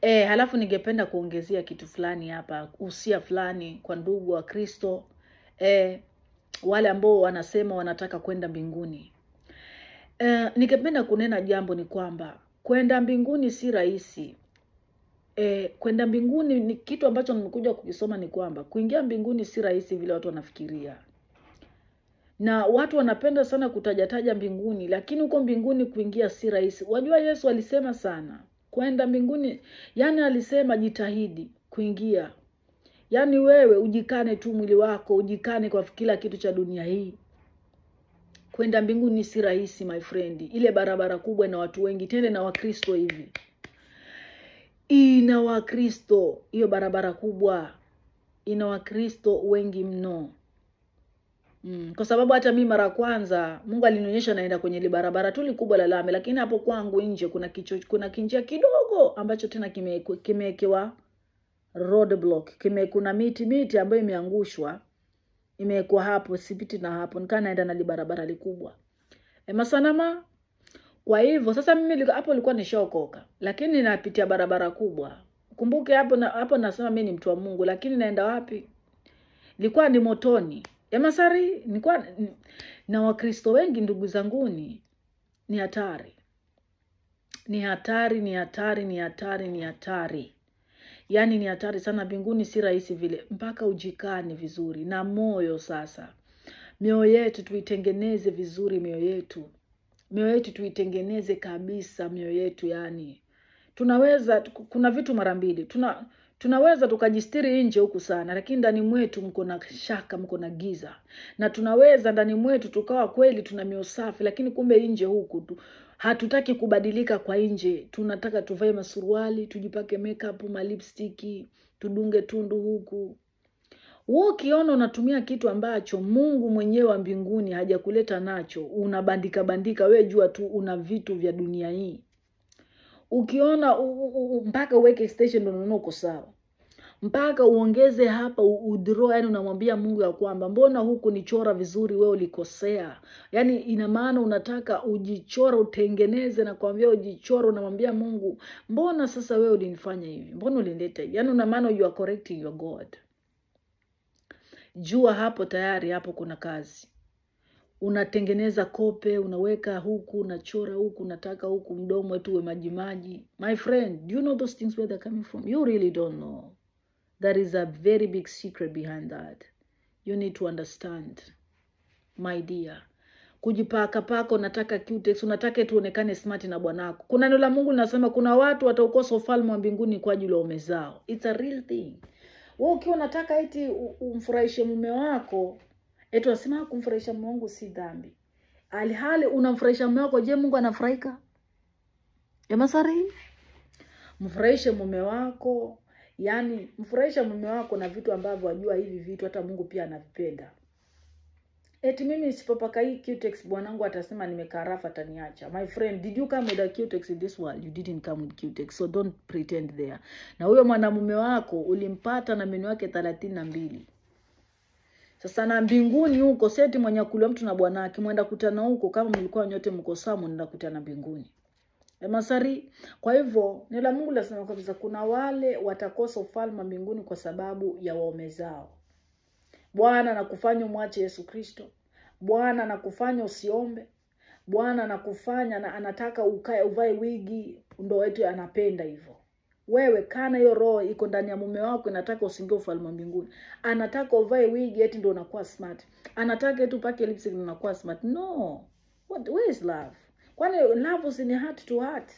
Halafu ningependa kuongezea kitu fulani hapa, usia fulani kwa ndugu wa Kristo, wale ambao wanasema wanataka kwenda mbinguni. Ningependa kunena jambo ni kwamba kwenda mbinguni si rahisi. Kwenda mbinguni ni kitu ambacho nimekuja kukisoma, ni kwamba kuingia mbinguni si rahisi vile watu wanafikiria. Na watu wanapenda sana kutajataja mbinguni, lakini huko mbinguni kuingia si rahisi. Wajua Yesu alisema sana kwenda mbinguni, yani alisema jitahidi kuingia. Yani wewe ujikane tu mwili wako, ujikane kwa kila kitu cha dunia hii. Kwenda mbinguni si rahisi my friend. Ile barabara kubwa na watu wengi, tende na Wakristo hivi. Ina Wakristo, hiyo barabara kubwa ina Wakristo wengi mno. Kwa sababu hata mimi mara kwanza Mungu alinionyesha naenda kwenye ile barabara tu kubwa la lami, lakini hapo kwangu nje kuna kinjia kidogo ambacho tena kimewekewa roadblock, kuna miti ambayo imeangushwa, imewekwa hapo, sipiti na hapo, nikaa naenda na ile barabara likubwa. Masanama. Kwa hivyo sasa mimi hapo nilikuwa nishaokoka, lakini ninapitia barabara kubwa. Kumbuke hapo nasema mimi ni mtu wa Mungu, lakini naenda wapi? Nilikuwa ni motoni. Masari, nilikuwa na Wakristo wengi ndugu zanguni. Ni hatari. Ni hatari, ni hatari, ni hatari, ni hatari. Yani ni hatari sana. Mbinguni si rahisi vile, mpaka ujikane vizuri na moyo. Sasa mioyo yetu tuitengeneze vizuri, mioyo yetu tuitengeneze kabisa, mioyo yetu. Yani tunaweza, kuna vitu mara mbili, tunaweza tukajistiri nje huku sana, lakini ndani mwetu mko na shaka, mko na giza. Na tunaweza ndani mwetu tukawa kweli tuna mioyo safi, lakini kumbe nje huku hatutaki kubadilika kwa nje. Tunataka tuvae masuruali, tujipake makeup, lipstick, tudunge tundu huku. Wewe ukiona unatumia kitu ambacho Mungu mwenyewe wa mbinguni hajakuleta nacho, unabandika, wewe jua tu una vitu vya dunia hii. Ukiona mpaka uweke station ndio unaona uko sawa. Mpaka uongeze hapa udraw, yani unamwambia Mungu ya kwamba mbona huku nichora vizuri, wewe ulikosea. Yani ina maana unataka ujichora, utengeneze, na kwambia ujichora, unamwambia Mungu mbona sasa wewe ulinifanya hivi, mbona ulinileta hivi. Yani una maana you are correcting your God. Jua hapo tayari hapo kuna kazi. Unatengeneza kope, unaweka huku, unachora huku, unataka huku mdomo wetu uwe majimaji. My friend, do you know those things where they're coming from? You really don't know. There is a very big secret behind that. You need to understand, my dear. Kujipaka unataka cutex, unataka tuonekane smart na bwanako. Kuna neno la Mungu linasema kuna watu wataukosa ufalme wa mbinguni kwa ajili ya ume zao. It's a real thing. Wewe ukiwa unataka eti umfurahishe mume wako, eti unasema kumfurahisha mume wangu si dhambi. Alihali unamfurahisha mume wako, je, Mungu anafurahika? Masari, mfurahishe mume wako, yani mfurahisha mume wako na vitu ambavyo wajua hivi vitu hata Mungu pia anavipenda. Eti mimi nisipopaka hii cutex bwanangu atasema nimekarafa, ataniacha. My friend, did you come with a cutex in this world? You didn't come with cutex, so don't pretend there. Na huyo mwanamume wako ulimpata na meno yake 32. Sasa na mbinguni huko seti mwenye kuliwa mtu na bwanake, mwenda kutana huko, kama mlikuwa nyote mko sawa, mwenda kutana mbinguni. Masari. Kwa hivyo neno la Mungu linasema kabisa kuna wale watakosa ufalme mbinguni kwa sababu ya waume zao. Bwana anakufanya umwache Yesu Kristo. Bwana anakufanya usiombe. Bwana anakufanya na anataka ukae uvae wigi, ndio yetu anapenda hivyo. Wewe kana hiyo roho iko ndani ya mume wako, inataka usingie ufalme mbinguni. Anataka uvae wigi eti ndio unakuwa smart. Anataka eti upake lipstick ndio unakuwa smart. No. Where is love? Kwani love is in heart to heart?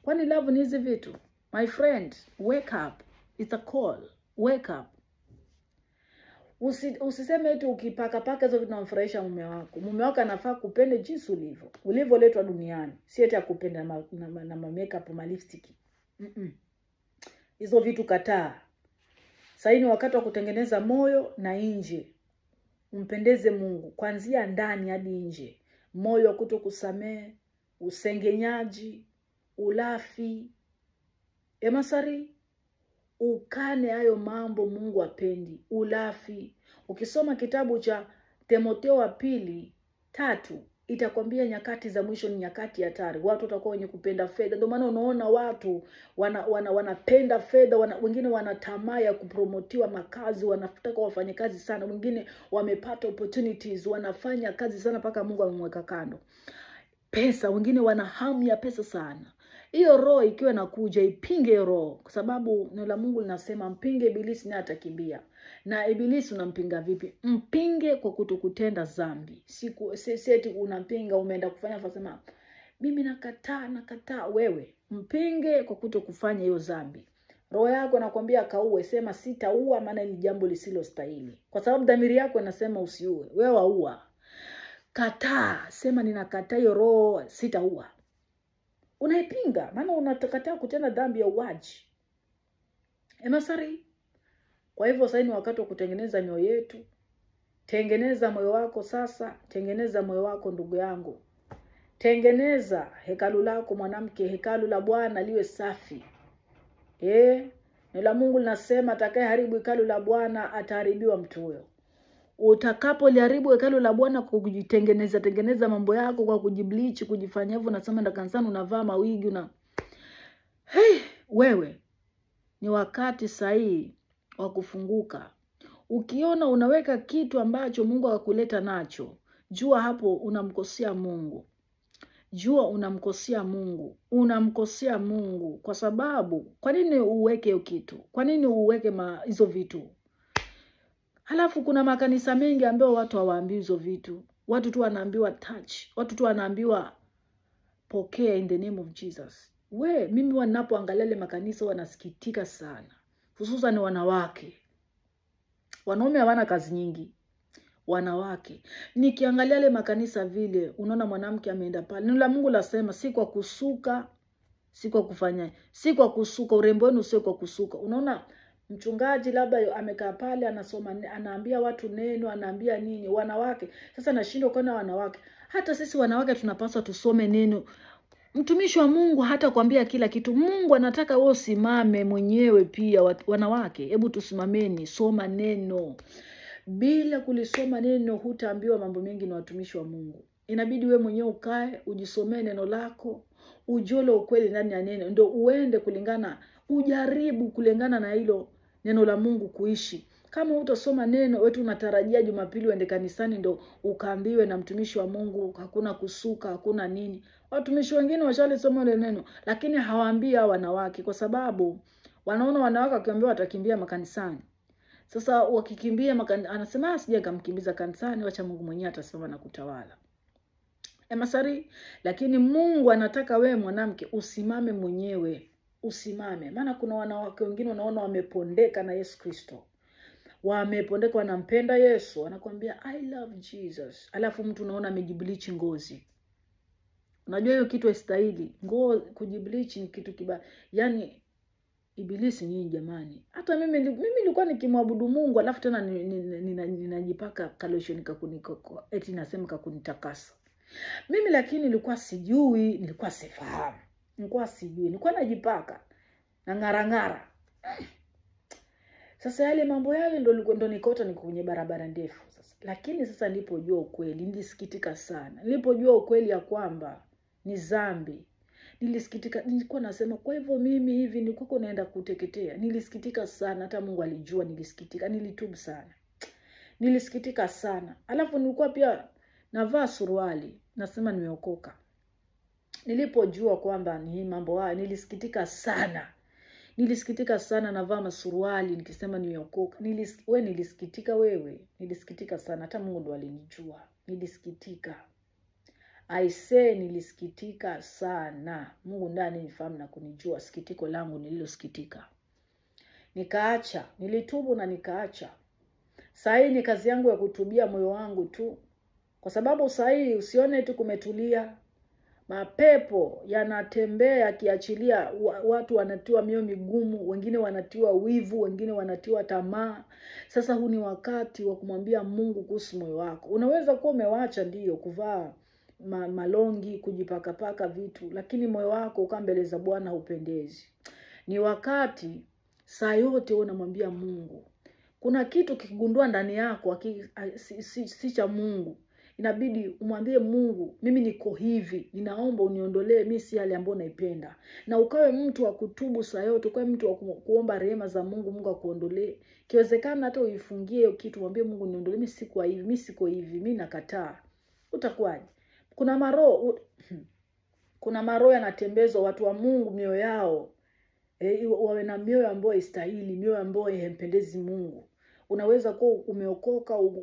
Kwani love ni hizi vitu? My friend, wake up. It's a call. Wake up. Usiseme eti ukipaka hizo vitu unamfurahisha mume wako. Mume wako anafaa kupende jinsi ulivyo. Ulivyoletwa duniani. Si eti akupenda na makeup, lipstick. Hizo vitu kataa. Sasa ni wakati wa kutengeneza moyo na nje. Umpendeze Mungu kuanzia ndani hadi nje. Moyo wa kutokusamehe, usengenyaji, ulafi. Masari, ukane hayo mambo Mungu apendi. Ulafi. Ukisoma kitabu cha Timotheo wa 2:3, itakwambia nyakati za mwisho ni nyakati hatari. Watu watakuwa wenye kupenda fedha. Ndio maana unaona watu wanapenda fedha, wengine wana tamaa ya kupromotiwa makazi, wanataka wafanye kazi sana. Wengine wamepata opportunities, wanafanya kazi sana mpaka Mungu amemweka kando. Pesa, wengine wana hamu ya pesa sana. Hiyo roho ikiwa inakuja, ipinge roho, kwa sababu neno la Mungu linasema mpinge ibilisi naye atakimbia. Na ibilisi unampinga vipi? Mpinge kwa kutokutenda dhambi. Eti unampinga umeenda kufanya fasema mimi nakataa. Wewe mpinge kwa kutokufanya hiyo dhambi. Roho yako inakwambia kauwe, sema sitaua maana ni jambo lisilostahili. Kwa sababu dhamiri yako inasema usiue, wewe waua. Kataa, sema ninakataa hiyo roho, sitaua. Unaipinga, maana unatakataa kutenda dhambi ya uaji. Emasari. Kwa hivyo sasa ni wakati wa kutengeneza mioyo yetu. Tengeneza moyo wako sasa, tengeneza moyo wako ndugu yangu. Tengeneza hekalu lako mwanamke, hekalu la Bwana liwe safi. Neno la Mungu linasema atakayeharibu hekalu la Bwana ataharibiwa mtu huyo. Utakapoliharibu hekalu la Bwana kwa kujitengeneza mambo yako, kwa kujibleach, kujifanya hivyo, nasema ndio kanisani unavaa mawigi wewe ni wakati sahihi wa kufunguka. Ukiona unaweka kitu ambacho Mungu hakuleta nacho, jua hapo unamkosea Mungu. Jua unamkosea Mungu. Unamkosea Mungu kwa sababu kwa nini uweke hiyo kitu? Kwa nini uweke hizo vitu? Halafu kuna makanisa mengi ambayo watu hawaambiwi hizo vitu. Watu tu wanaambiwa touch. Watu tu wanaambiwa pokea in the name of Jesus. Mimi wanapoangalia ile makanisa wanasikitika sana. Hususan wanawake. Wanaume hawana kazi nyingi. Wanawake. Nikiangalia ile makanisa vile, unaona mwanamke ameenda pale. Neno la Mungu lasema si kwa kusuka, si kwa kufanya, si kwa kusuka, urembo wenu sio kwa kusuka. Unaona mchungaji labda amekaa pale anasoma, anaambia watu neno, anaambia nini wanawake. Sasa nashindwa kuona wanawake. Hata sisi wanawake tunapaswa tusome neno. Mtumishi wa Mungu hata kuambia kila kitu. Mungu anataka wewe usimame mwenyewe pia. Wanawake, hebu tusimameni, soma neno. Bila kulisoma neno hutaambiwa mambo mengi na watumishi wa Mungu. Inabidi wewe mwenyewe ukae, ujisomee neno lako, ujole ukweli ndani ya neno, ndio uende kulingana, ujaribu kulingana na hilo neno la Mungu kuishi. Kama utasoma neno, wewe unatarajia Jumapili uende kanisani ndio ukaambiwe na mtumishi wa Mungu hakuna kusuka, hakuna nini. Watumishi wengine washalisoma ile neno, lakini hawaambii wanawake kwa sababu wanaona wanawake wakiambiwa watakimbia makanisani. Sasa wakikimbia anasema sije kumkimbiza kanisani, wacha Mungu mwenyewe atasimama na kutawala. Emasari, lakini Mungu anataka wewe mwanamke usimame mwenyewe, usimame. Maana kuna wanawake wengine unaona wamepondeka na Yesu Kristo. Wamepondeka, wanampenda Yesu, anakuambia I love Jesus. Alafu mtu unaona amejibleach ngozi. Unajua hiyo kitu haistahili. Kujibleach ni kitu kibaya. Yaani ibilisi nyinyi jamani. Hata mimi nilikuwa nikimwabudu Mungu alafu tena ninajipaka kaloshoni kakuniko eti nasema kakunitakasa. Mimi lakini nilikuwa sijui, nilikuwa sifahamu. Nilikuwa najipaka na ngara. Sasa yale mambo yale ndo nikota niko kwenye barabara ndefu sasa. Lakini sasa nilipojua ukweli, nilisikitika sana. Nilipojua ukweli ya kwamba ni dhambi. Nilisikitika, nilikuwa nasema kwa hivyo mimi hivi nilikuwa naenda kuteketea. Nilisikitika sana, hata Mungu alijua nilisikitika, nilitubu sana. Nilisikitika sana. Alafu nilikuwa pia navaa suruali, nasema nimeokoka. Nilipojua kwamba ni mambo haya, nilisikitika sana. Nilisikitika sana navaa masuruali nikisema nimeokoka. Nilisikitika wewe. Nilisikitika sana, hata Mungu ndo alinijua. Nilisikitika. Nilisikitika sana. Mungu ndani nifahamu na kunijua sikitiko langu nililosikitika. Nikaacha, nilitubu na nikaacha. Sasa hii ni kazi yangu ya kutubia moyo wangu tu. Kwa sababu sasa hii usione tu kumetulia. Mapepo yanatembea kiachilia, watu wanatiwa mioyo migumu, wengine wanatiwa wivu, wengine wanatiwa tamaa. Sasa huu ni wakati wa kumwambia Mungu kuhusu moyo wako. Unaweza kuwa umewacha ndio kuvaa malongi, kujipaka vitu, lakini moyo wako ukaa mbele za Bwana haupendezi. Ni wakati saa yote unamwambia Mungu. Kuna kitu kikigundua ndani yako si cha Mungu. inabidi umwambie Mungu, mimi niko hivi, ninaomba uniondolee mimi si hali ambayo naipenda. Na ukawe mtu wa kutubu saa yote, ukawe mtu wa kuomba rehema za Mungu, Mungu akuondolee. Kiwezekana hata uifungie hiyo kitu, mwambie Mungu niondolee, mimi siko hivi, mimi siko hivi, mimi nakataa. Utakuwaje? Kuna maroho yanatembezwa watu wa Mungu, mioyo yao wawe na mioyo ambayo istahili, mioyo ambayo hempendezi Mungu. Unaweza kuwa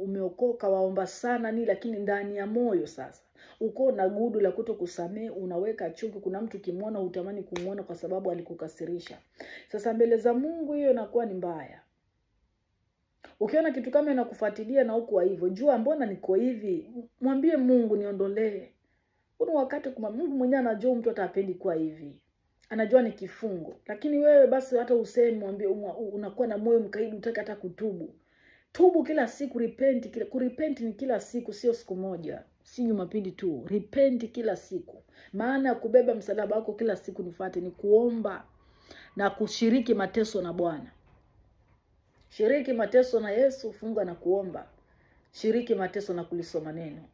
umeokoka waomba sana lakini ndani ya moyo sasa uko na gudu la kutokusamehe, unaweka chuki. Kuna mtu kimwona hutamani kumuona kwa sababu alikukasirisha. Sasa mbele za Mungu hiyo inakuwa ni mbaya. Ukiona kitu kama inakufuatilia na huko hivyo, jua mbona niko hivi, mwambie Mungu niondolee. Kuna wakati kwa Mungu mwenyewe anajua mtu atapendi kwa hivi. Anajua ni kifungo. Lakini wewe basi hata useme, mwambie, unakuwa na moyo mkaidi, utaka hata kutubu. Tubu kila siku, repent. Kurepent ni kila siku, sio siku moja, si Jumapili tu. Repent kila siku. Maana ya kubeba msalaba wako kila siku nifuate ni kuomba na kushiriki mateso na Bwana. Shiriki mateso na Yesu, funga na kuomba. Shiriki mateso na kulisoma neno.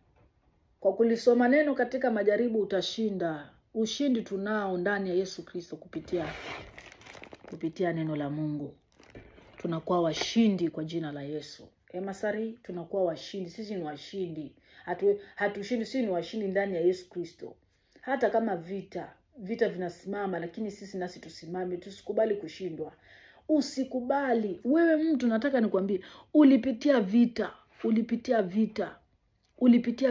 Kwa kulisoma neno katika majaribu utashinda. Ushindi tunao ndani ya Yesu Kristo kupitia neno la Mungu. Tunakuwa washindi kwa jina la Yesu. Masari, tunakuwa washindi. Sisi ni washindi. Hatushindi, sisi ni washindi ndani ya Yesu Kristo. Hata kama vita vinasimama, lakini sisi nasi tusimame, tusikubali kushindwa. Usikubali. Wewe mtu, nataka nikwambie, ulipitia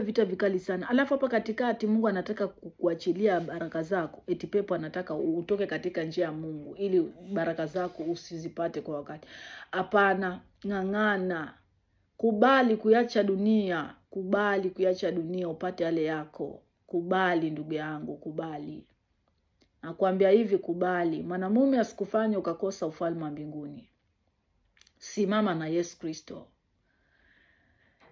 vita vikali sana. Alafu hapa katikati Mungu anataka kuachilia baraka zako. Eti pepo anataka utoke katika njia ya Mungu ili baraka zako usizipate kwa wakati. Hapana, ng'ang'ana. Kubali kuacha dunia upate yale yako. Kubali ndugu yangu, kubali. Nakwambia hivi, kubali. Mwanamume asikufanye ukakosa ufalme wa mbinguni. Simama na Yesu Kristo.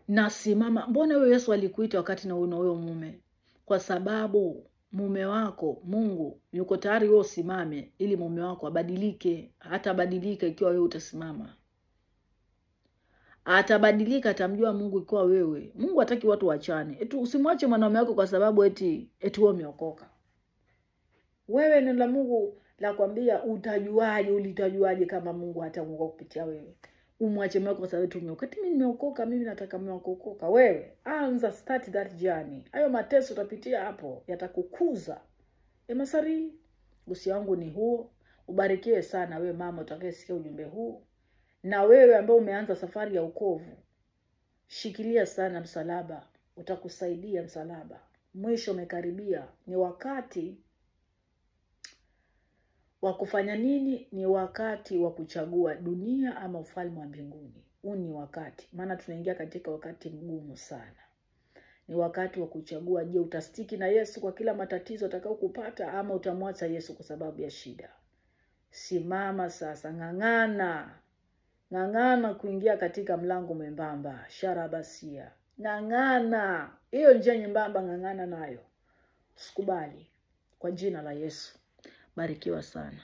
Na simama. Mbona wewe Yesu alikuita wakati na una huyo mume? Kwa sababu mume wako Mungu yuko tayari wewe usimame ili mume wako abadilike. Hatabadilika ikiwa wewe utasimama. Atabadilika, atamjua Mungu ikiwa wewe. Mungu hataki watu waachane. Usimwache mwanaume wako kwa sababu eti wewe umeokoka. Wewe neno la Mungu la kwambia ulitajuaje kama Mungu hatakuokoa kupitia wewe? Umwache mume wako kwa sababu tumeokoka. Mimi nimeokoka, mimi nataka mume wako kuokoka. Wewe start that journey. Hayo mateso utapitia hapo yatakukuza. Masari, usi wangu ni huo. Ubarikiwe sana wewe mama utakayesikia ujumbe huu. Na wewe ambao umeanza safari ya wokovu, shikilia sana msalaba, utakusaidia msalaba. Mwisho umekaribia. Ni wakati wa kufanya nini? Ni wakati wa kuchagua dunia ama ufalme wa mbinguni. Huu ni wakati. Maana tunaingia katika wakati mgumu sana. Ni wakati wa kuchagua, je, utastiki na Yesu kwa kila matatizo atakao kupata ama utamwacha Yesu kwa sababu ya shida? Simama sasa, ng'ang'ana kuingia katika mlango mwembamba, sharabasia. Ng'ang'ana. Hiyo njia nyembamba ng'ang'ana nayo. Usikubali. Kwa jina la Yesu. Barikiwa sana.